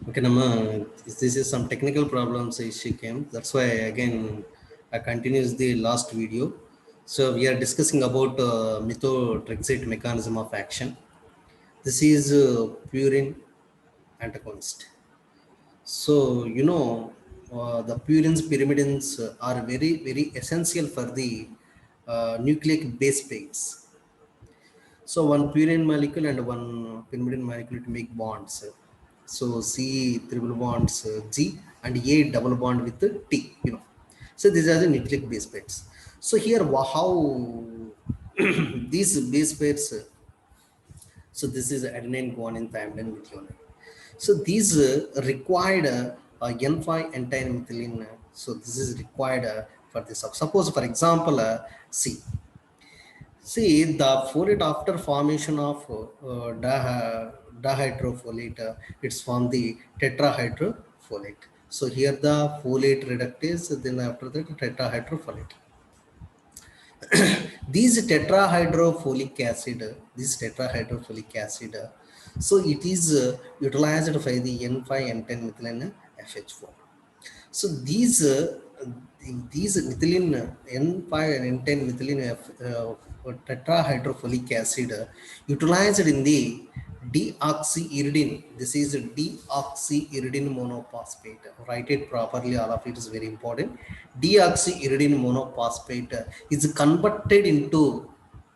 Okay, Nama, this is some technical problems issue came. That's why again I continues the last video. So we are discussing about methotrexate mechanism of action. This is purine antagonist. So the purines pyrimidines are very essential for the nucleic base pairs. So one purine molecule and one pyrimidine molecule to make bonds. So C triple bonds G and A double bond with the T. So these are the nucleic base pairs. So here how these base pairs. So this is adenine, guanine, thymidine, methionine. So these required N5 entire methylene. So this is required for this. Suppose for example, C. See, the folate after formation of dihydrofolate, it's from the tetrahydrofolate. So here the folate reductase, then after that tetrahydrofolate. This tetrahydrofolic acid, so it is utilized by the N5 N10 methylene FH4. So these methylene N5 and N10 methylene tetrahydrofolic acid utilized in the deoxyuridine. This is deoxyuridine monophosphate. Write it properly. All of it is very important. Deoxyuridine monophosphate is converted into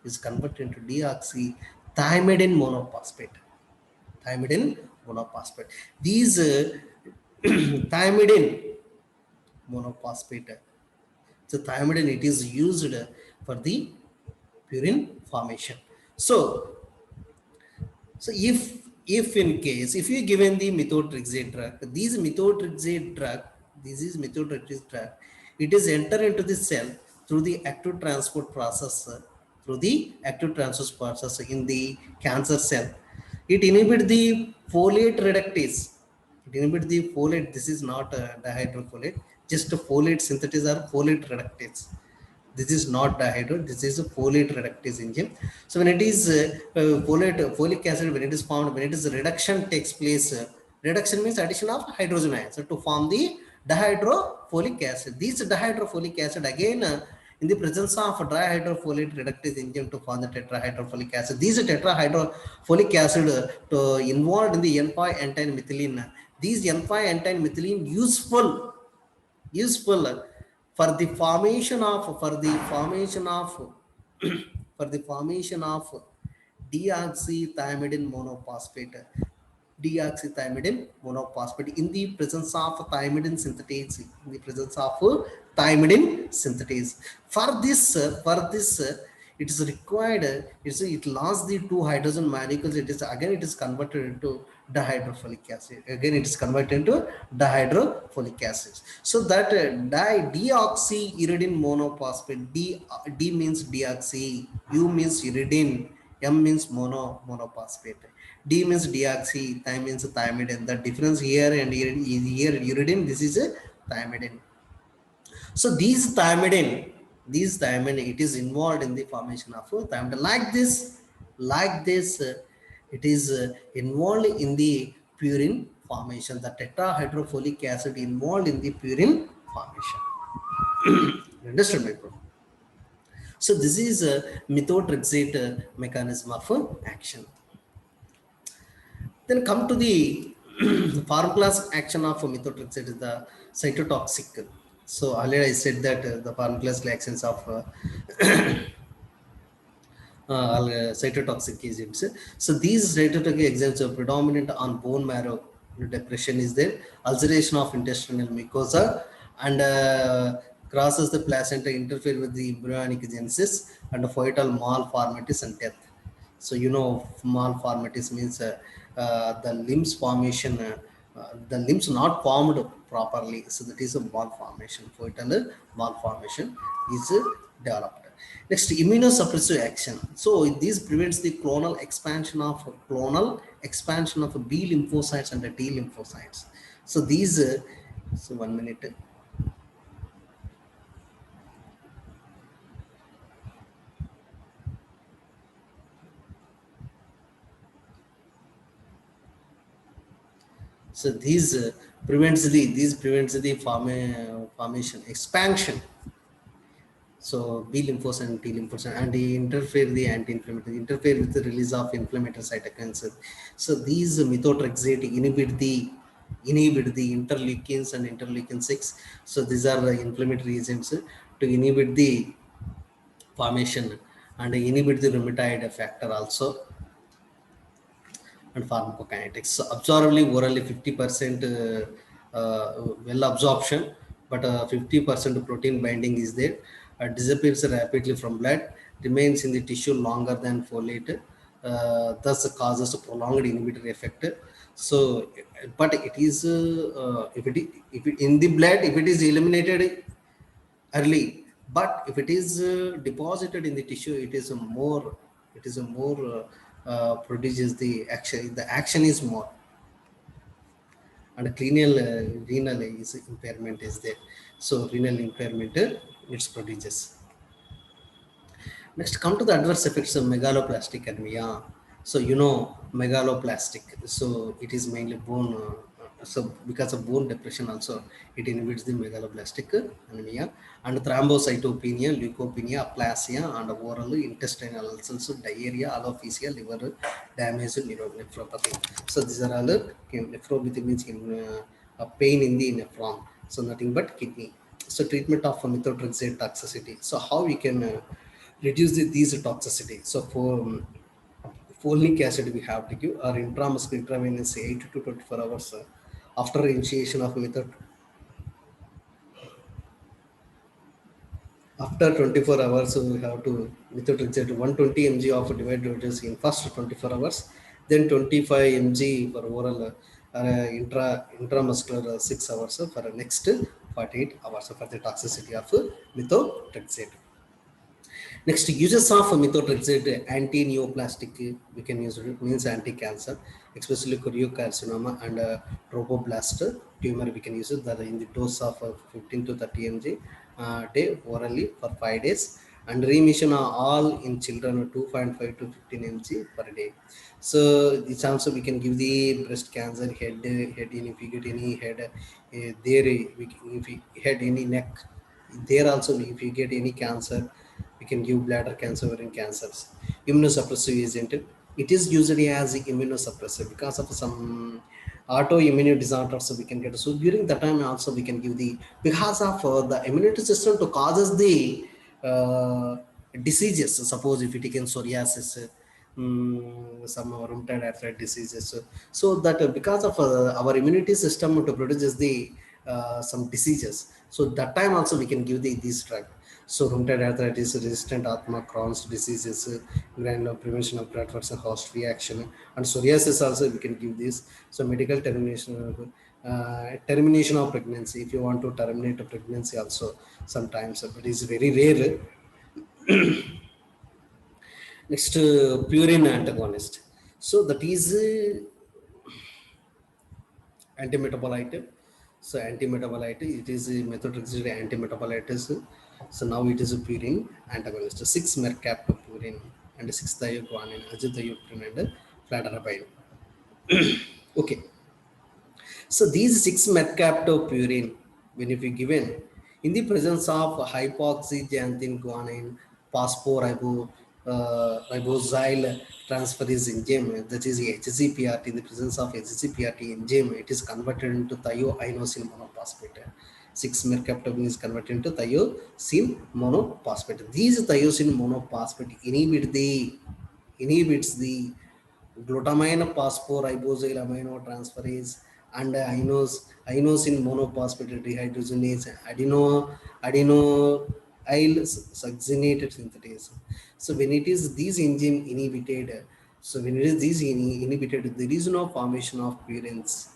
deoxythymidine monophosphate. Thymidine monophosphate. These thymidine monophosphate. So thymidine it is used for the purine formation. So if you given the methotrexate drug, this is methotrexate drug, it is enter into the cell through the active transport process, in the cancer cell. It inhibit the folate reductase. It inhibit the folate. This is not dihydrofolate, just a folate synthesis or folate reductase. This is not dihydro, this is a folate reductase enzyme. So when it is folic acid, when it is found, when it is reduction takes place, reduction means addition of hydrogen ions to form the dihydrofolic acid. These dihydrofolic acid again in the presence of dihydrofolate reductase enzyme to form the tetrahydrofolic acid. These tetrahydrofolic acid to involved in the N5 entine methylene. These N5 entine methylene useful for the formation of for the formation of deoxythymidine monophosphate. Deoxythymidine monophosphate in the presence of thymidine synthetase. In the presence of thymidine synthetase. For this it is required, it lost the two hydrogen molecules. It is converted into dihydrofolic acid. Again it is converted into dihydrofolic acid. So that deoxyuridine monophosphate. D means deoxy, U means uridine, M means monophosphate. D means deoxy, Thym means thymidine. The difference here and here is here uridine. This is a thymidine. So these thymidine, it is involved in the formation of thymidine. Like this, it is involved in the purine formation. The tetrahydrofolic acid involved in the purine formation. Understood, my bro? So this is a methotrexate mechanism of action. Then come to the formula's action of methotrexate is the cytotoxic. So earlier I said that the formula's actions of cytotoxic agents. So these cytotoxic agents are predominant on bone marrow depression is there, ulceration of intestinal mucosa, and crosses the placenta, interfere with the embryonic genesis, and fetal malformities and death. So malformities means the limbs formation, the limbs not formed properly. So that is a malformation. Fetal malformation is developed. Next, immunosuppressive action. So this prevents the clonal expansion of B lymphocytes and the T lymphocytes. So these, so 1 minute. So these prevents the formation expansion. So B lymphocyte and T lymphocyte, and they interfere the anti-inflammatory, interfere with the release of inflammatory cytokines. So these methotrexate inhibit the interleukins and interleukin 6. So these are the inflammatory agents to inhibit the formation and inhibit the rheumatoid factor also, and pharmacokinetics. So absorbably orally 50% well absorption, but 50% protein binding is there. Disappears rapidly from blood, remains in the tissue longer than folate, thus causes a prolonged inhibitory effect. So, but it is if it in the blood, if it is eliminated early, but if it is deposited in the tissue, it is a more produces the action. The action is more, and renal is impairment is there. So renal impairment it produces. Next, come to the adverse effects of megaloplastic anemia. So, megaloplastic. So, it is mainly bone. So, because of bone depression, also it inhibits the megaloplastic anemia, and thrombocytopenia, leukopenia, aplasia, and oral intestinal ulcers, diarrhea, alopecia, liver damage, nephropathy. So, these are all nephropathy means a pain in the nephron. So, nothing but kidney. So, treatment of methotrexate toxicity. So, how we can reduce these toxicity. So for folic acid we have to give or intramuscular intravenous 8 to 24 hours after initiation of method. After 24 hours, so we have to methotrexate 120 mg of divided doses in first 24 hours, then 25 mg for oral intramuscular 6 hours for next 48 hours for the toxicity of methotrexate. Next, uses of methotrexate anti-neoplastic, we can use it, means anti-cancer, especially choriocarcinoma and trophoblast tumor. We can use it that in the dose of 15 to 30 mg day orally for 5 days, and remission are all in children 2.5 to 15 mg per day. So it's also we can give the breast cancer, head, if you get any head there, if you had any neck, there also if you get any cancer, we can give bladder cancer, ovarian cancers. Immunosuppressive agent. It is usually as immunosuppressive because of some autoimmune disorders. So we can get. So during that time also we can give the, because of the immunity system to causes the diseases. Suppose if it can psoriasis, some rheumatoid arthritis diseases. So that because of our immunity system to produces the some diseases. So that time also we can give this drug. So rheumatoid arthritis, resistant asthma, Crohn's diseases, granular prevention of blood vessel host reaction, and psoriasis also we can give this. So medical termination of pregnancy. If you want to terminate a pregnancy also sometimes, but it is very rare. Next, purine antagonist. So that is antimetabolite. So antimetabolite, it is a methotrexate antimetabolite. So now it is a purine antagonist. 6 mercaptopurine and 6 thioguanine, azathioprine and fludarabine. Okay. So these 6 mercaptopurine, when if you given in the presence of hypoxyxanthine guanine, ribosyl transferase enzyme, that is HCPRT, in the presence of HCPRT enzyme, it is converted into thioinosine monophosphate. 6 mercaptopurine is converted into thiosin monophosphate. These thiosin monophosphate inhibits the glutamine phosphoribosyl amino transferase and inosine monophosphate dehydrogenase adenoyl succinate synthetase. So when it is these enzyme inhibited, so when it is these inhibited, there is no formation of purines.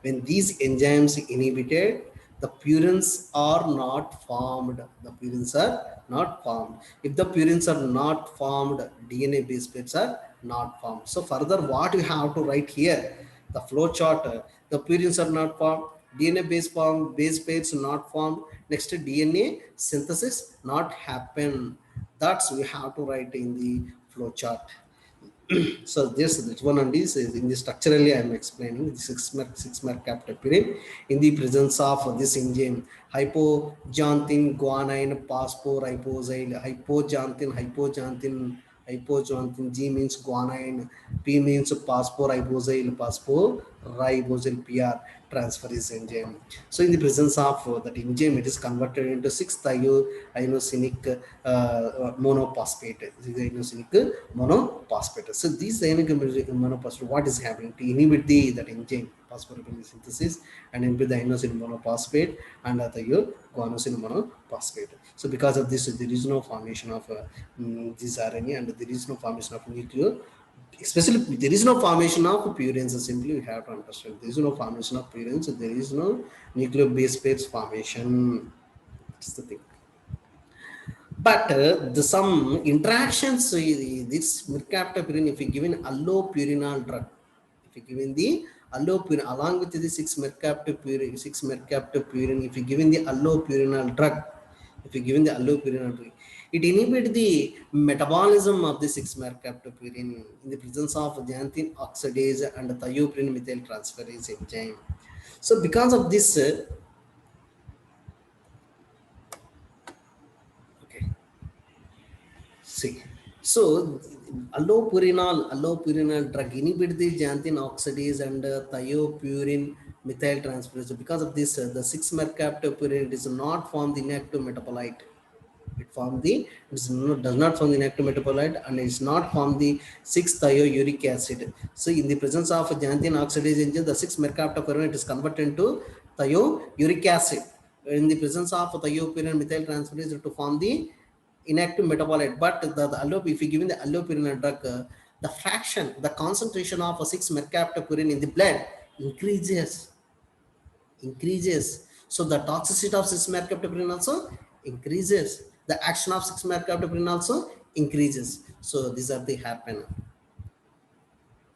When these enzymes inhibited, the purines are not formed. The purines are not formed. If the purines are not formed, DNA base pairs are not formed. So further what we have to write here, the flow chart, the purines are not formed, DNA base pairs not formed, next DNA synthesis not happen. That's we have to write in the flow chart. So this one and this is in the structurally I am explaining the 6-mer captoprene in the presence of this enzyme hypoxanthine guanine phosphoripozyle hypoxanthine G means guanine, P means phosphoribosyl PR transferase enzyme. So in the presence of that enzyme, it is converted into 6-thioinosinic monophosphate. This is inosinic monophosphate. So these inosinic monophosphate, what is happening to inhibit that enzyme phosphoryl synthesis and inhibit the inosine monophosphate and the guanosine monophosphate. So because of this, there is no formation of this RNA and there is no formation of nuclear. Especially, there is no formation of purines. Simply, we have to understand there is no formation of purines. There is no nuclear base pairs formation. That's the thing. But the some interactions, this mercaptopurine, if you given allopurinol drug, if you given the allopurinol along with the 6-mercaptopurine, if you given the allopurinol drug, if you given the allopurinol drug, it inhibits the metabolism of the 6-mercaptopurine in the presence of xanthine oxidase and thioprine methyl transferase enzyme. So because of this, okay. See, so allopurinol drug inhibit the xanthine oxidase and thiopurine methyl transferase. So because of this, the 6-mercaptopurine does not form the inactive metabolite. It does not form the inactive metabolite and it's not form the 6-thiouric acid. So in the presence of xanthine oxidase enzyme, the 6-mercaptopurine is converted into thiouric acid. In the presence of thiopurine methyl transferase to form the inactive metabolite. But if you given the allopurinol drug, the fraction, the concentration of a 6-mercaptopurine in the blood increases. So the toxicity of 6-mercaptopurine also increases. The action of 6-mercaptopurine also increases. So these are the happen.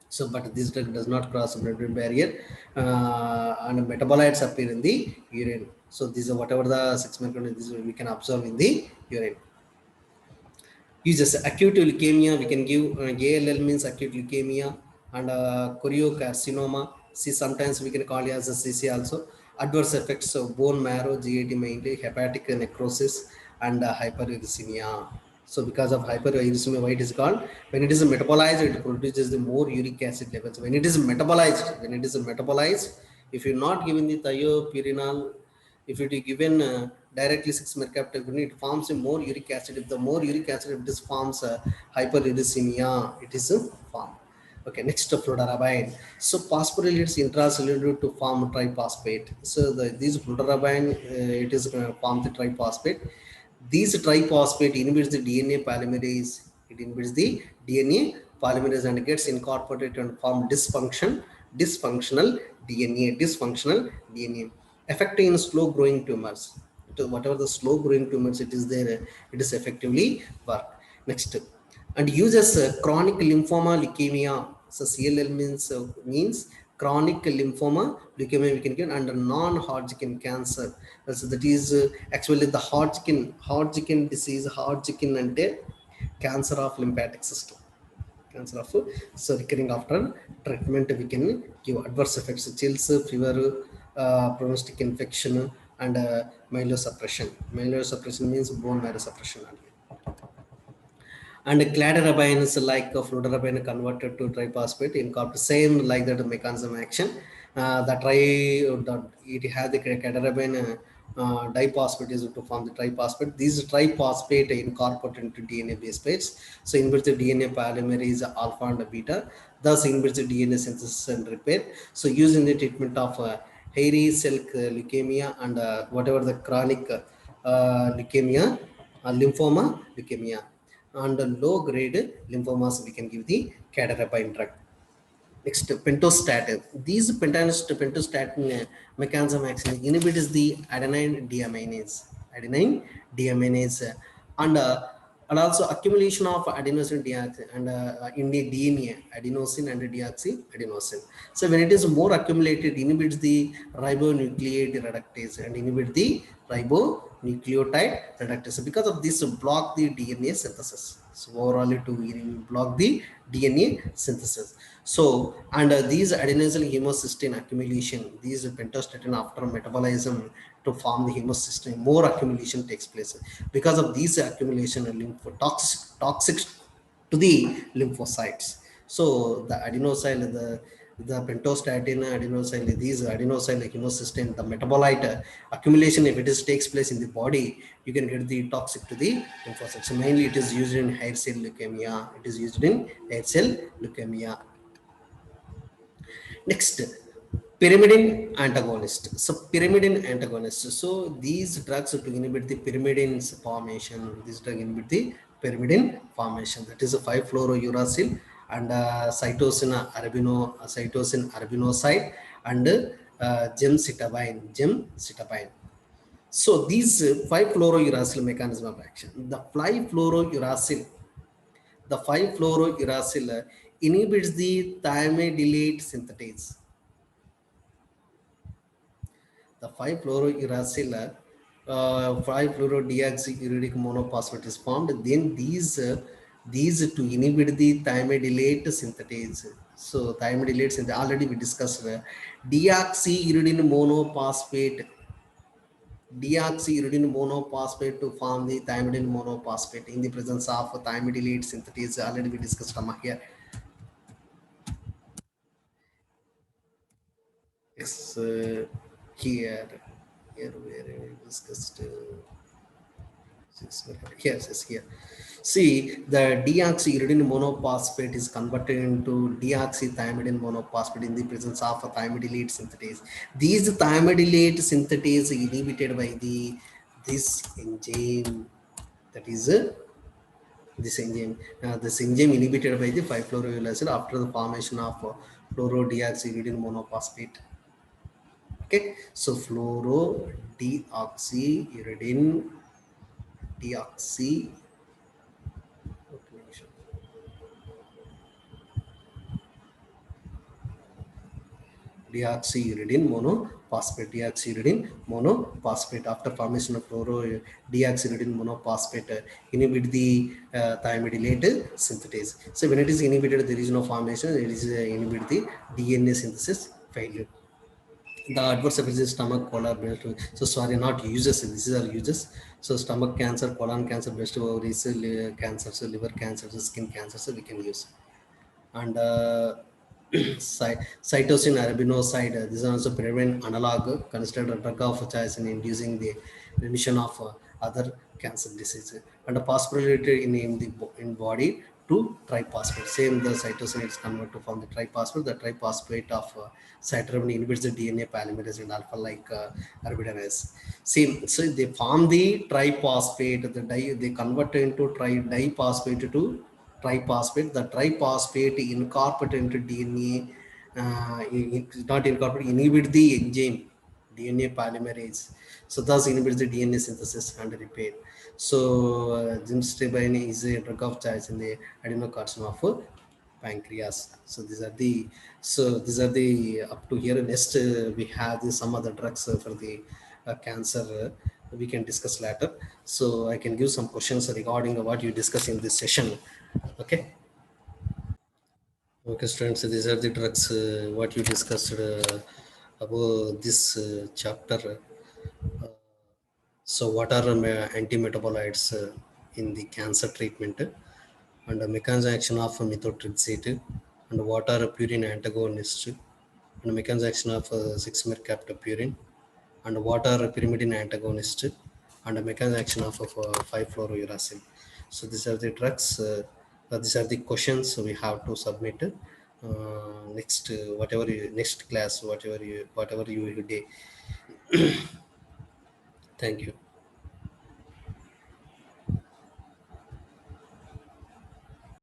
So, but this drug does not cross the blood-brain barrier, and metabolites appear in the urine. So these are whatever the 6-mercaptopurine we can observe in the urine. Uses acute leukemia, we can give ALL means acute leukemia and choriocarcinoma. See, sometimes we can call it as a CC also. Adverse effects of bone marrow, GAT mainly, hepatic necrosis, and hyperuricemia. So because of hyperuricemia, why it is called? When it is metabolized, it produces the more uric acid levels. When it is metabolized, if you're not given the thiopyrinol, if it is given directly 6-mercaptopurine, it forms a more uric acid. If the more uric acid, it forms hyperuricemia, it is formed. Okay, next fludarabine. So phosphorylates intracellular to form triphosphate. So these fludarabine, it is form the triphosphate. These triphosphate inhibits the DNA polymerase. It inhibits the DNA polymerase and gets incorporated and form dysfunctional DNA. Affecting in slow growing tumors. Whatever the slow growing tumors it is there, it is effectively work. Next, and uses chronic lymphoma leukemia. So CLL means chronic lymphoma leukemia we can get under non-Hodgkin cancer. So that is actually the Hodgkin disease. Hodgkin ante cancer of lymphatic system. So recurring after treatment we can give adverse effects, chills, fever, pronostic infection, and myelosuppression. Myelosuppression means bone marrow suppression. And cladribine is like fludarabine converted to triphosphate in same like that mechanism action. It has the cladribine diphosphate is to form the triphosphate. These triphosphate incorporate into DNA base pairs. So inverts the DNA polymerase alpha and beta. Thus inverts the DNA synthesis and repair. So used in the treatment of hairy cell leukemia and whatever the chronic leukemia, lymphoma leukemia. And low grade lymphomas, we can give the cladribine drug. Next, pentostatin. These pentostatin mechanism action inhibits the adenine deaminase, and also accumulation of adenosine deoxy and in the DNA, adenosine and deoxyadenosine. So when it is more accumulated, inhibits the ribonucleate reductase and inhibit the ribonucleate nucleotide reductase. Because of this, block the DNA synthesis. So overall, to block the DNA synthesis. So, and these adenosine homocysteine accumulation, these pentostatin after metabolism to form the homocysteine, more accumulation takes place. Because of these accumulation, toxic to the lymphocytes. So the adenosyl, the pentostatin, adenosyl, these adenosyl homocysteine, the metabolite accumulation, if it is takes place in the body, you can get the toxic to the lymphocytes. So mainly it is used in hair cell leukemia. It is used in hair cell leukemia. Next, pyrimidine antagonist. So pyrimidine antagonist. So these drugs to inhibit the pyrimidine formation. This drug inhibit the pyrimidine formation. That is a 5-fluorouracil and cytosine arabinoside and gemcitabine. So these 5-fluorouracil mechanism of action. The 5-fluorouracil inhibits the thiamidylate synthetase. The 5-fluorouracil, 5-fluorodeoxyuridic monophosphate is formed. Then these to inhibit the thiamidylate synthetase. So thiamidylate synthetase, already we discussed deoxyuridine monophosphate. Deoxyuridine monophosphate to form the thymidine monophosphate in the presence of thymidylate synthetase. Already we discussed here. Yes, here where we discussed. Yes, here. See, the deoxyuridine monophosphate is converted into deoxythymidine monophosphate in the presence of a thymidylate synthetase. These thymidylate synthetase inhibited by this enzyme, that is this enzyme inhibited by the 5-fluorouracil after the formation of fluorodeoxyuridine monophosphate. Okay, so fluorodeoxyuridine deoxy deoxyuridine monophosphate after formation of fluorodeoxyuridine monophosphate inhibit the thymidylate synthetase. So when it is inhibited, there is no formation, it is inhibit the DNA synthesis failure. The adverse effects is stomach, colon, breast. So sorry, not uses. This is our uses. So stomach cancer, colon cancer, breast, ovaries, cancer, so liver cancer, skin cancer, so we can use. And cytosine arabinoside, this is also pyrimidine analog, considered a drug of choice in inducing the remission of other cancer diseases, and a possibility in body to triphosphate. Same, the cytosine is converted to form the triphosphate. The triphosphate of cytarabine inhibits the DNA polymerase in alpha like arabidinase. Same, so they form the triphosphate. They convert into diphosphate to triphosphate. The triphosphate incorporate into DNA, not incorporate, inhibit the enzyme DNA polymerase. So thus inhibits the DNA synthesis and repair. So gemcitabine is a drug of choice in the adenocarcinoma of pancreas. So these are the up to here. Next, we have some other drugs for the cancer. We can discuss later. So I can give some questions regarding what you discuss in this session. Okay. Okay, students. So these are the drugs what you discussed about this chapter. So what are antimetabolites in the cancer treatment, and the mechanism action of methotrexate, and what are purine antagonists, and the mechanism action of 6-mercaptopurine, and what are pyrimidine antagonists, and the mechanism action of 5-fluorouracil. So these are the drugs. These are the questions we have to submit. Next, next class, whatever you day. Thank you.